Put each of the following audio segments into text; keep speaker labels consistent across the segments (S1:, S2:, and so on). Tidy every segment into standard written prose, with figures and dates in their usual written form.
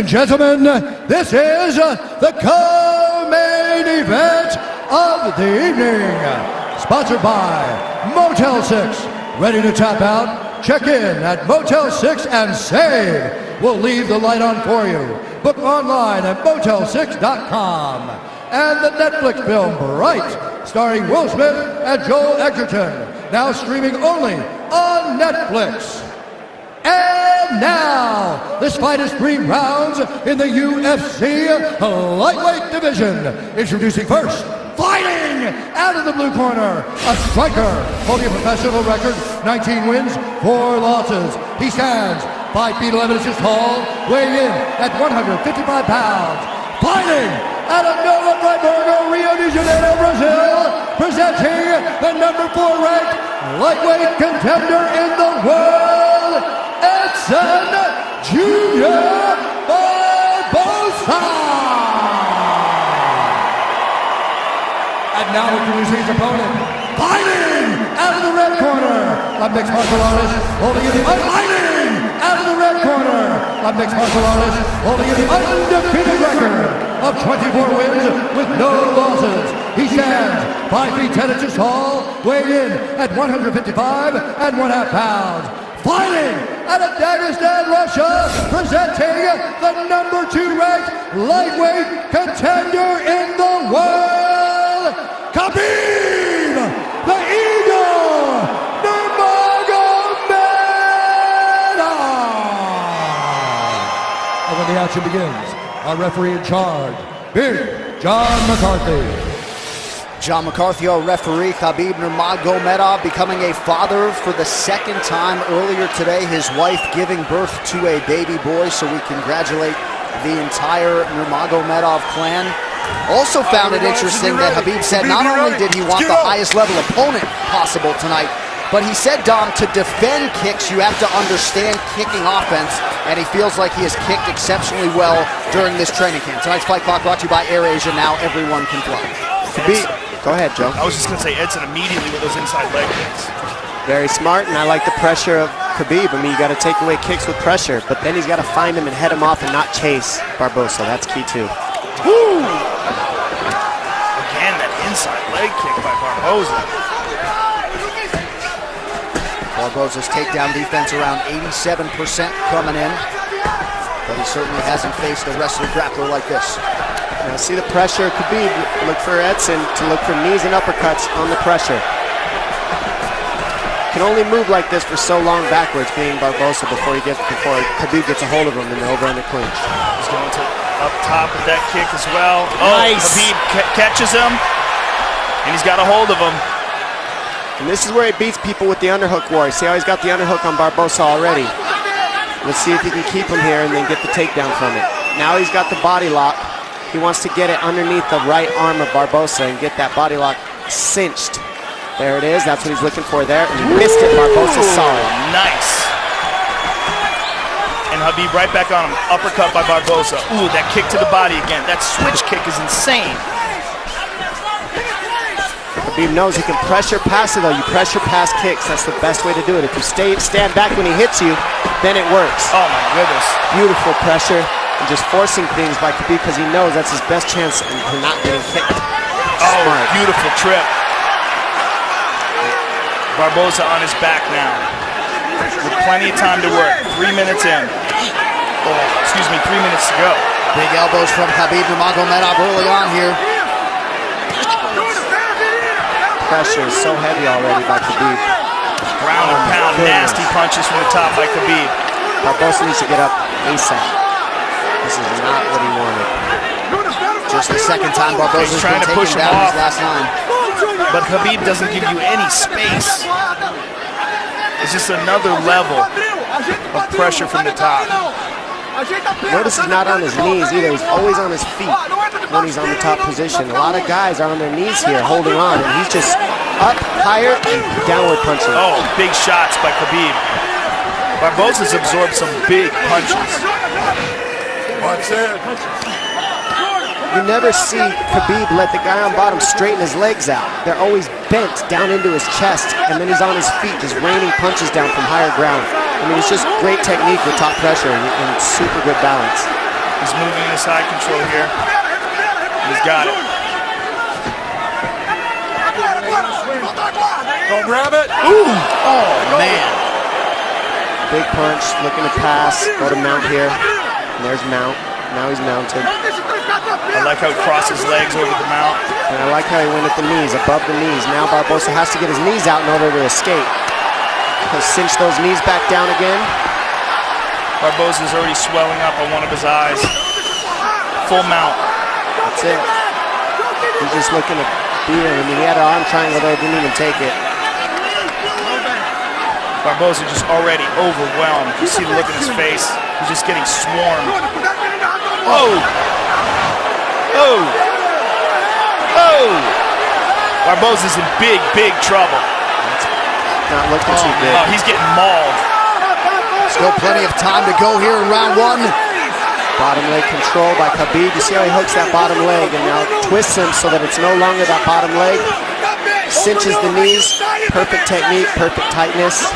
S1: Gentlemen, this is the co-main event of the evening. Sponsored by Motel 6. Ready to tap out? Check in at Motel 6 and save. We'll leave the light on for you. Book online at motel6.com. And the Netflix film Bright, starring Will Smith and Joel Edgerton. Now streaming only on Netflix. And now, this fight is 3 rounds in the UFC lightweight division. Introducing first, fighting out of the blue corner, a striker holding a professional record, 19 wins, 4 losses. He stands 5 feet 11 inches tall, weighing in at 155 pounds. Fighting out of Nova Friburgo, Rio de Janeiro, Brazil, presenting the number 4 ranked lightweight contender in the world, Edson Jr. Barboza. And now introducing his opponent, fighting out of the red corner, a mixed martial artist holding in the fighting out of the red corner, a mixed martial artist holding in the undefeated record of 24 wins with no losses. He stands 5 feet 10 inches tall, weighing in at 155 and 1/2 pounds. Fighting out of Dagestan, Russia, presenting the number 2 ranked lightweight contender in the world, Khabib, the Eagle, Nurmagomedov. And when the action begins, our referee in charge, Big John McCarthy.
S2: John McCarthy, our referee. Khabib Nurmagomedov becoming a father for the 2nd time earlier today. His wife giving birth to a baby boy, so we congratulate the entire Nurmagomedov clan. Also found it interesting that Khabib said not only did he want the highest level opponent possible tonight, but he said, Dom, to defend kicks, you have to understand kicking offense, and he feels like he has kicked exceptionally well during this training camp. Tonight's Fight Clock brought to you by AirAsia. Now everyone can fly. Khabib. Go ahead, Joe.
S3: I was just going to say Edson immediately with those inside leg kicks.
S4: Very smart, and I like the pressure of Khabib. I mean, you got to take away kicks with pressure, but then he's got to find him and head him off and not chase Barbosa. That's key, too.
S3: Woo! Again, that inside leg kick by Barbosa.
S2: Barbosa's takedown defense around 87% coming in, but he certainly hasn't faced a wrestler grappler like this.
S4: Now see the pressure of Khabib. Look for Edson to look for knees and uppercuts on the pressure. Can only move like this for so long backwards, being Barbosa, before Khabib gets a hold of him in the over-under clinch.
S3: He's going to up top with that kick as well.
S4: Nice.
S3: Oh, Khabib catches him, and he's got a hold of him.
S4: And this is where he beats people with the underhook war. See how he's got the underhook on Barbosa already. Let's see if he can keep him here and then get the takedown from it. Now he's got the body lock. He wants to get it underneath the right arm of Barbosa and get that body lock cinched. There it is. That's what he's looking for there. And he missed it. Barbosa saw it.
S3: Nice. And Khabib right back on him. Uppercut by Barbosa. Ooh, that kick to the body again. That switch kick is insane.
S4: Khabib knows he can pressure pass it, though. You pressure pass kicks. That's the best way to do it. If you stand back when he hits you, then it works.
S3: Oh, my goodness.
S4: Beautiful pressure. And just forcing things by Khabib because he knows that's his best chance for not getting kicked.
S3: Oh,
S4: smart.
S3: Beautiful trip. Barbosa on his back now. With plenty of time to work. 3 minutes in. Oh, excuse me, 3 minutes to go.
S2: Big elbows from Khabib Nurmagomedov early on here.
S4: Pressure is so heavy already by Khabib.
S3: Ground and pound, nasty punches from the top by Khabib.
S4: Barbosa needs to get up ASAP. This is not what he wanted.
S2: Just the 2nd time Barbosa's
S3: trying to push him off.
S2: His last line.
S3: But Khabib doesn't give you any space. It's just another level of pressure from the top.
S4: Notice he's not on his knees either. He's always on his feet when he's on the top position. A lot of guys are on their knees here holding on, and he's just up, higher, and downward punching.
S3: Oh, big shots by Khabib. Barbosa's absorbed some big punches. Watch it.
S4: You never see Khabib let the guy on bottom straighten his legs out. They're always bent down into his chest, and then he's on his feet just raining punches down from higher ground. I mean, it's just great technique with top pressure and super good balance.
S3: He's moving in side control here. He's got it.
S1: Don't grab it.
S3: Ooh! Oh, man.
S4: Big punch, looking to pass. Go to mount here. And there's mount. Now he's mounted.
S3: I like how he crossed his legs over the mount.
S4: And I like how he went at the knees, above the knees. Now Barboza has to get his knees out in order to escape. He'll cinch those knees back down again.
S3: Barboza's already swelling up on one of his eyes. Full mount.
S4: That's it. He's just looking to beat him. I mean, he had an arm triangle there, didn't even take it.
S3: Barboza just already overwhelmed. You see the look in his face. He's just getting swarmed. Oh! Oh! Oh! Barboza's in big, big trouble.
S4: Not looking too good.
S3: Oh, he's getting mauled.
S2: Still plenty of time to go here in round one.
S4: Bottom leg control by Khabib. You see how he hooks that bottom leg and now twists him so that it's no longer that bottom leg. Cinches the knees. Perfect technique, perfect tightness.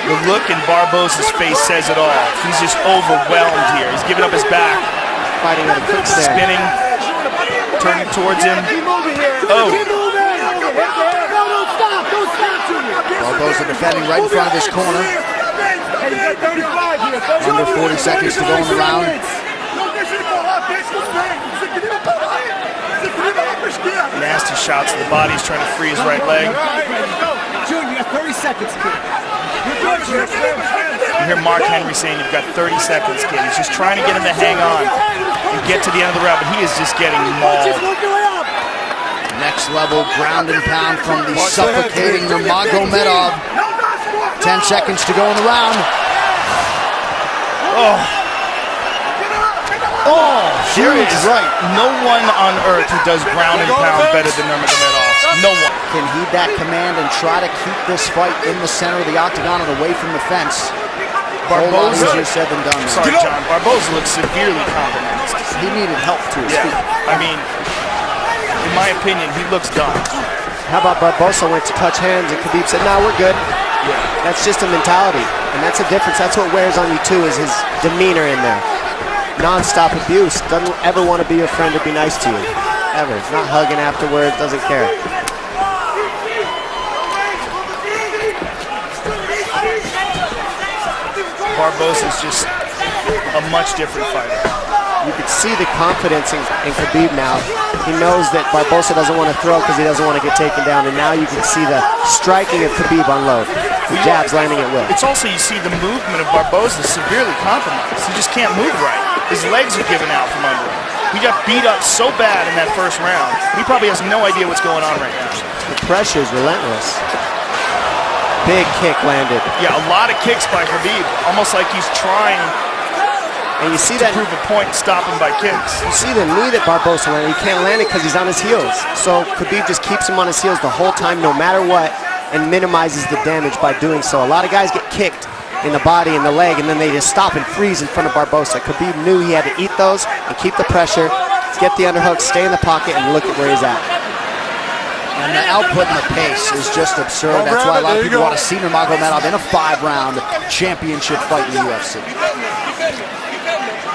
S3: The look in Barboza's face says it all. He's just overwhelmed here. He's giving up his back.
S4: Fighting at a quick stand.
S3: Spinning. Turning towards him. Oh.
S2: Barboza defending right in front of his corner. Under 40 seconds to go in the round.
S3: Nasty shots to the body. He's trying to free his right leg.
S5: Junior, you got 30 seconds, kid.
S3: You hear Mark Henry saying you've got 30 seconds, kid. He's just trying to get him to hang on and get to the end of the round, but he is just getting mauled.
S2: Next level ground and pound from the suffocating Nurmagomedov. 10 seconds to go in the round.
S3: Oh. Oh,
S2: Here is right.
S3: No one on earth who does ground and pound better than Nurmagomedov. No one.
S2: Can heed that command and try to keep this fight in the center of the octagon and away from the fence.
S3: Barboza,
S2: easier said than done.
S3: Sorry, John. Barboza looks severely compromised.
S2: He needed help to his feet.
S3: I mean, in my opinion, he looks done.
S4: How about Barboza went to touch hands and Khabib said, "No, we're good."
S3: Yeah.
S4: That's just a mentality, and that's a difference. That's what wears on you too, is his demeanor in there. Non-stop abuse. Doesn't ever want to be your friend or be nice to you. Ever. Not hugging afterwards. Doesn't care.
S3: Barboza's just a much different fighter.
S4: You could see the confidence in Khabib now. He knows that Barboza doesn't want to throw because he doesn't want to get taken down, and now you can see the striking of Khabib unload. The jabs landing at will.
S3: It's also, you see the movement of Barboza severely compromised. He just can't move right. His legs are giving out from under him. He got beat up so bad in that first round. He probably has no idea what's going on right now.
S4: The pressure is relentless. Big kick landed.
S3: Yeah, a lot of kicks by Khabib. Almost like he's trying
S4: and you see
S3: to
S4: that
S3: prove a point and stop him by kicks.
S4: You see the knee that Barboza landed. He can't land it because he's on his heels. So Khabib just keeps him on his heels the whole time, no matter what, and minimizes the damage by doing so. A lot of guys get kicked in the body and the leg, and then they just stop and freeze in front of Barboza. Khabib knew he had to eat those and keep the pressure, get the underhook, stay in the pocket, and look at where he's at.
S2: And the output and the pace is just absurd. That's why a lot of people want to see Nurmagomedov in a 5-round championship fight in the UFC.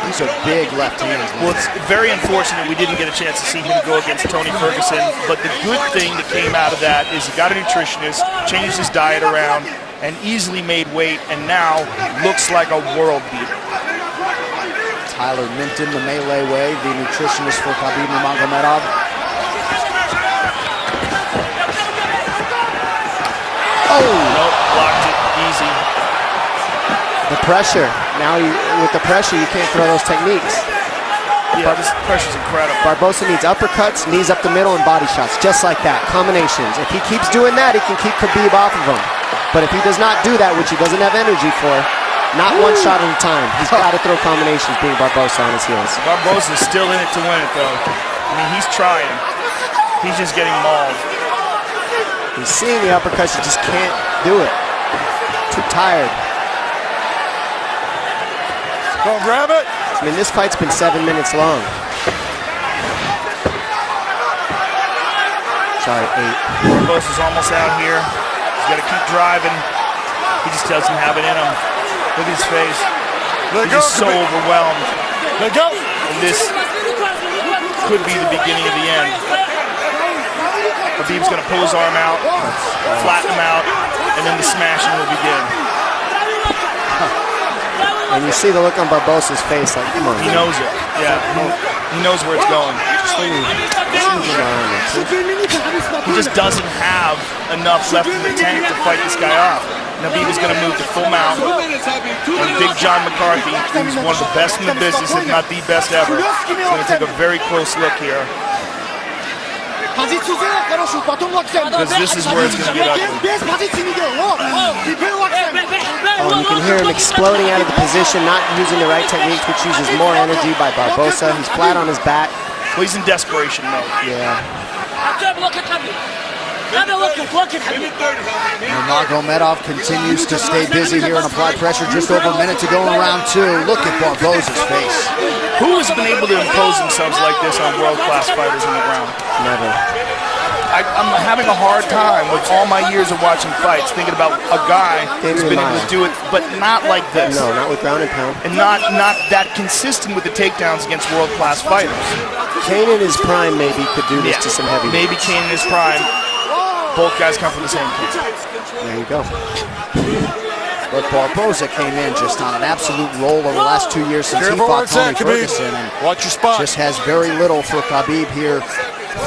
S2: These are big left hands.
S3: Well, it's very unfortunate we didn't get a chance to see him go against Tony Ferguson, but the good thing that came out of that is he got a nutritionist, changed his diet around, and easily made weight, and now looks like a world beater.
S2: Tyler Minton, the melee way, the nutritionist for Khabib Nurmagomedov.
S3: Oh! Nope, blocked it, easy.
S4: The pressure. Now, with the pressure, you can't throw those techniques.
S3: Yeah, this pressure's incredible.
S4: Barboza needs uppercuts, knees up the middle, and body shots, just like that, combinations. If he keeps doing that, he can keep Khabib off of him. But if he does not do that, which he doesn't have energy for, not one shot at a time, he's got to throw combinations being Barboza on his heels.
S3: Barboza's still in it to win it, though. I mean, he's trying. He's just getting mauled.
S4: He's seeing the uppercuts, he just can't do it. Too tired.
S1: Go grab it.
S4: I mean, this fight's been 7 minutes long. Sorry, 8.
S3: Barboza's almost out here. He's got to keep driving. He just doesn't have it in him. Look at his face. He's just so overwhelmed. And this could be the beginning of the end. Khabib's going to pull his arm out, flatten him out, and then the smashing will begin.
S4: And you see the look on Barbosa's face, like, come on.
S3: He knows it. Yeah, he knows where it's going. He just doesn't have enough left in the tank to fight this guy off. Khabib is going to move to full mount. And Big John McCarthy, who's one of the best in the business, if not the best ever, is going to take a very close look here. Because this is where it's going to get ugly.
S4: Oh, you can hear him exploding out of the position, not using the right techniques, which uses more energy by Barboza. He's flat on his back.
S3: Well, he's in desperation mode.
S4: Yeah.
S2: Nurmagomedov continues to stay busy here and apply pressure. Just over a minute to go in round two. Look at Barboza's face.
S3: Who has been able to impose themselves like this on world-class fighters on the ground?
S4: Never.
S3: I'm having a hard time with all my years of watching fights, thinking about a guy who's been able to do it, but not like this.
S4: No, not with ground and pound.
S3: And not that consistent with the takedowns against world-class fighters.
S4: Kane in his prime maybe could do this to some heavy.
S3: Maybe Kane in his prime. Both guys come from the same camp.
S4: There you go.
S2: But Barboza came in just on an absolute roll over the last 2 years since he fought Tony Ferguson, and just has very little for Khabib here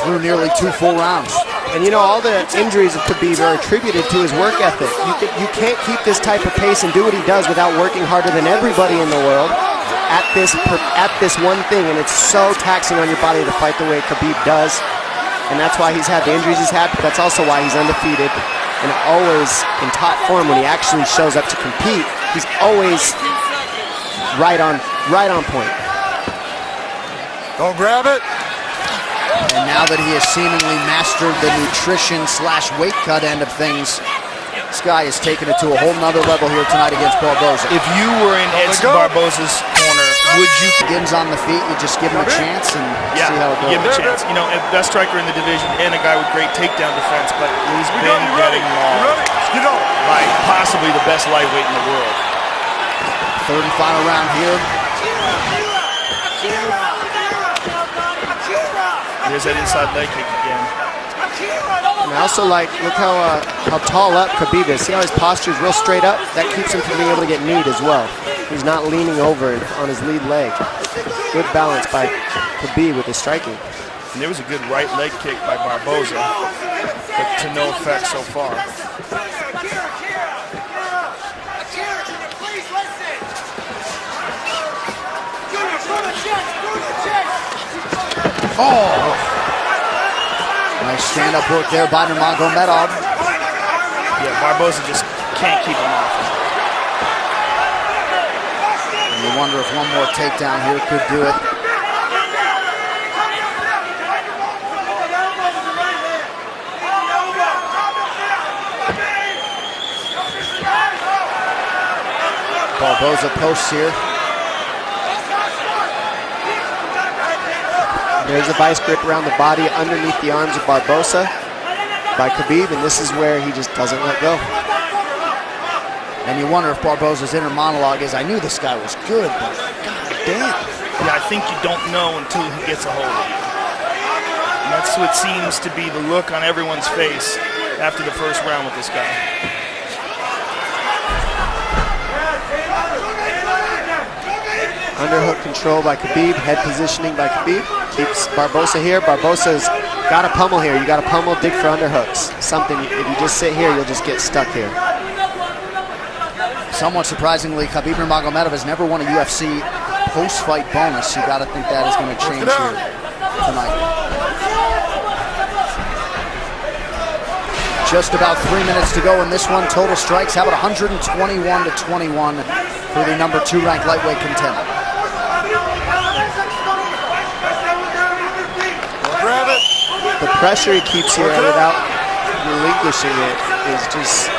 S2: through nearly 2 full rounds.
S4: And you know, all the injuries of Khabib are attributed to his work ethic. You can't keep this type of pace and do what he does without working harder than everybody in the world at this one thing, and it's so taxing on your body to fight the way Khabib does. And that's why he's had the injuries he's had, but that's also why he's undefeated and always in top form when he actually shows up to compete. He's always right on point.
S1: Don't grab it.
S2: And now that he has seemingly mastered the nutrition/weight cut end of things, this guy has taken it to a whole nother level here tonight against Barboza.
S3: If you were in Edson Barboza's corner, would you...
S2: Begins on the feet, you just give him a chance and see how it goes.
S3: Give him a chance. You know, best striker in the division and a guy with great takedown defense, but he's been getting mauled by possibly the best lightweight in the world.
S2: Third and final round here.
S3: Here's that inside leg kick again.
S4: And I also like, look how tall up Khabib is. See how his posture is real straight up? That keeps him from being able to get kneed as well. He's not leaning over on his lead leg. Good balance by Khabib with his striking.
S3: And there was a good right leg kick by Barboza, but to no effect so far.
S2: Oh! Nice stand-up work there by Nurmagomedov.
S3: Yeah, Barboza just can't keep him off.
S2: And you wonder if one more takedown here could do it. Barboza posts here.
S4: There's a vice grip around the body underneath the arms of Barboza by Khabib, and this is where he just doesn't let go.
S2: And you wonder if Barboza's inner monologue is, I knew this guy was good, but god damn.
S3: Yeah, I think you don't know until he gets a hold of you. And that's what seems to be the look on everyone's face after the first round with this guy.
S4: Underhook control by Khabib, head positioning by Khabib. Keeps Barboza here. Barboza's got to pummel here. You got to pummel, dig for underhooks. Something, if you just sit here, you'll just get stuck here.
S2: Somewhat surprisingly, Khabib Nurmagomedov has never won a UFC post-fight bonus. You got to think that is going to change here tonight. Just about 3 minutes to go in this one. Total strikes, how about 121-21 for the number 2 ranked lightweight contender.
S4: The pressure he keeps here without relinquishing it is just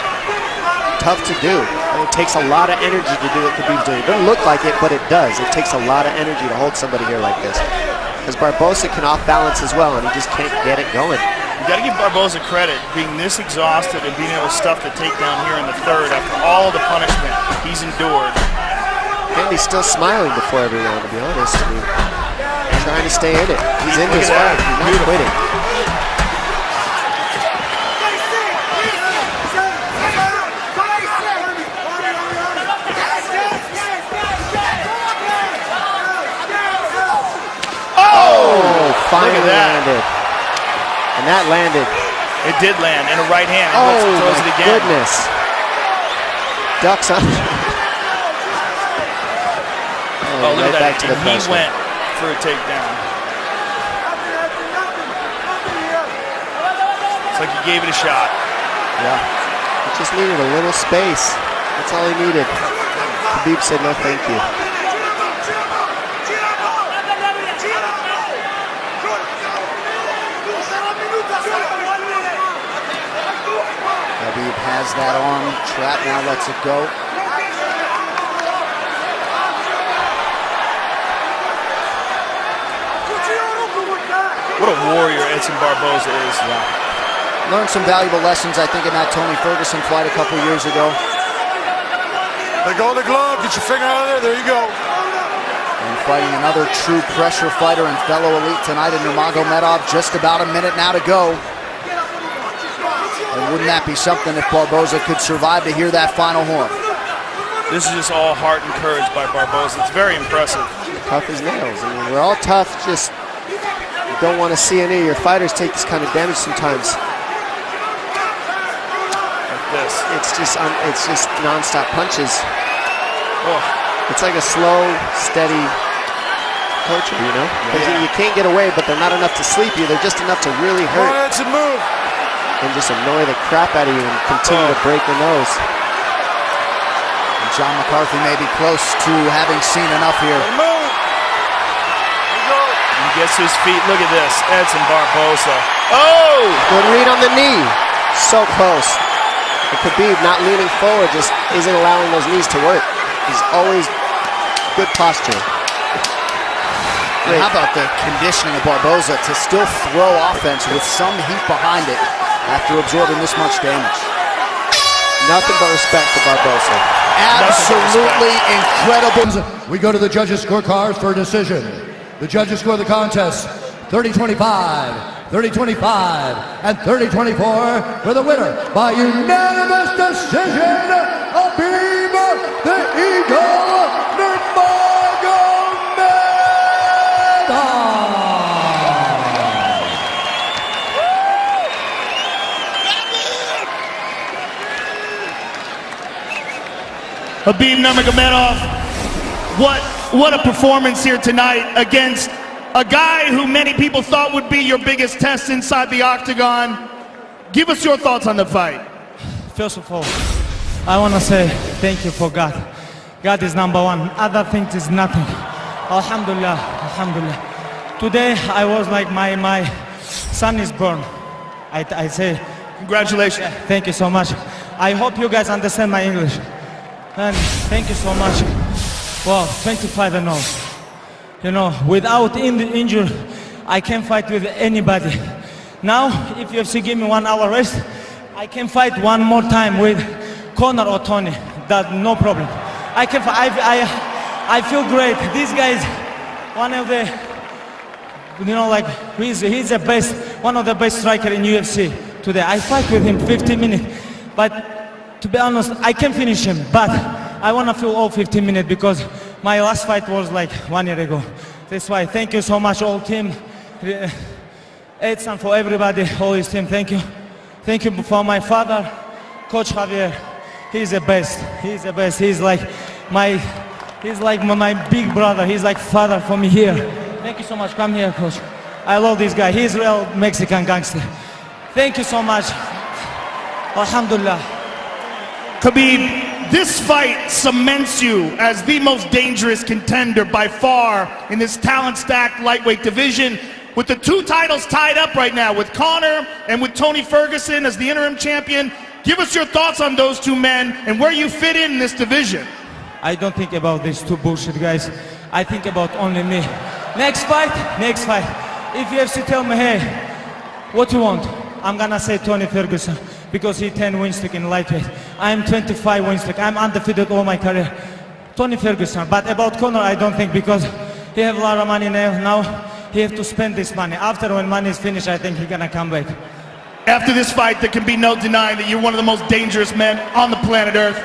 S4: tough to do. And it takes a lot of energy to do what Khabib's doing. It doesn't look like it, but it does. It takes a lot of energy to hold somebody here like this. Because Barboza can off-balance as well, and he just can't get it going.
S3: You got to give Barboza credit, being this exhausted and being able to stuff the takedown here in the third after all the punishment he's endured.
S4: And he's still smiling before every round, to be honest. I mean, trying to stay in it. He's in this fight. He's not quitting. Finally landed. And that landed.
S3: It did land in a right hand.
S4: Oh,
S3: throws it again.
S4: Goodness. Ducks on.
S3: Oh, look
S4: right
S3: at
S4: back
S3: that.
S4: to the
S3: He
S4: pressure.
S3: went for a takedown. It's like he gave it a shot.
S4: Yeah. He just needed a little space. That's all he needed. Khabib said no thank you.
S2: Khabib has that arm trapped, now lets it go.
S3: What a warrior Edson Barboza is.
S2: Yeah. Learned some valuable lessons, I think, in that Tony Ferguson fight a couple years ago.
S1: Let go of the glove, get your finger out of there you go.
S2: And fighting another true pressure fighter and fellow elite tonight in Nurmagomedov. Just about a minute now to go. And wouldn't that be something if Barboza could survive to hear that final horn?
S3: This is just all heart and courage by Barboza. It's very impressive.
S4: Tough as nails. I mean, we're all tough, just you don't want to see any of your fighters take this kind of damage sometimes.
S3: Like this.
S4: It's just non-stop punches.
S3: Oh.
S4: It's like a slow, steady torture, you know? Because you can't get away, but they're not enough to sleep you. They're just enough to really hurt.
S1: That's a move.
S4: And just annoy the crap out of you and continue to break your nose.
S2: And John McCarthy may be close to having seen enough here.
S1: Move.
S3: He gets to his feet. Look at this. Edson Barboza. Oh!
S4: Good read on the knee. So close. And Khabib not leaning forward just isn't allowing those knees to work. He's always good posture.
S2: And how about the conditioning of Barboza to still throw offense with some heat behind it after absorbing this much damage?
S4: Nothing but respect for Barboza.
S2: Absolutely incredible.
S1: We go to the judges' scorecards for a decision. The judges score the contest 30-25, 30-25, and 30-24 for the winner by unanimous decision, Khabib the Eagle Nurmagomedov.
S6: Khabib Nurmagomedov, what a performance here tonight against a guy who many people thought would be your biggest test inside the octagon. Give us your thoughts on the fight.
S7: First of all, I want to say thank you for God. God is number one. Other things is nothing. Alhamdulillah, alhamdulillah. Today I was like my son is born. I say
S6: Congratulations.
S7: thank you so much. I hope you guys understand my English. And thank you so much. Well, 25-0. You know, without injury, I can fight with anybody. Now, if UFC give me 1 hour rest, I can fight one more time with Conor or Tony. That no problem. I can. I feel great. This guy is one of the, you know, like he's the best, one of the best striker in UFC today. I fight with him 15 minutes, but to be honest, I can finish him. But I want to feel all 15 minutes because my last fight was like 1 year ago. That's why. Thank you so much, all team. Edson, for everybody, all his team. Thank you. Thank you for my father, Coach Javier. He's the best. He's the best. He's like my big brother. He's like father for me here. Thank you so much. Come here, Coach. I love this guy. He's real Mexican gangster. Thank you so much. Alhamdulillah.
S6: Khabib, this fight cements you as the most dangerous contender by far in this talent-stacked lightweight division. With the 2 titles tied up right now, with Conor and with Tony Ferguson as the interim champion, give us your thoughts on those 2 men and where you fit in this division.
S7: I don't think about these 2 bullshit guys. I think about only me. Next fight, next fight. If UFC tell me, hey, what you want? I'm gonna say Tony Ferguson because he 10 win streak in lightweight. I'm 25 win streak. I'm undefeated all my career. Tony Ferguson. But about Conor, I don't think, because he have a lot of money now. He have to spend this money. After, when money is finished, I think he's gonna come back.
S6: After this fight, there can be no denying that you're one of the most dangerous men on the planet Earth.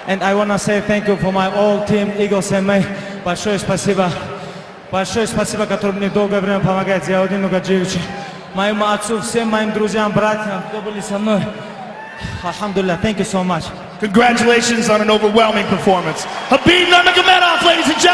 S7: And I wanna say thank you for my whole team, Eagle SMA. Большое спасибо. Большое спасибо, который мне долгое время помогает. Зиаудину Гаджиевичу, моему отцу, всем моим друзьям, братьям, кто были со мной. Alhamdulillah, thank you so much.
S6: Congratulations on an overwhelming performance. Khabib Nurmagomedov, ladies and gentlemen.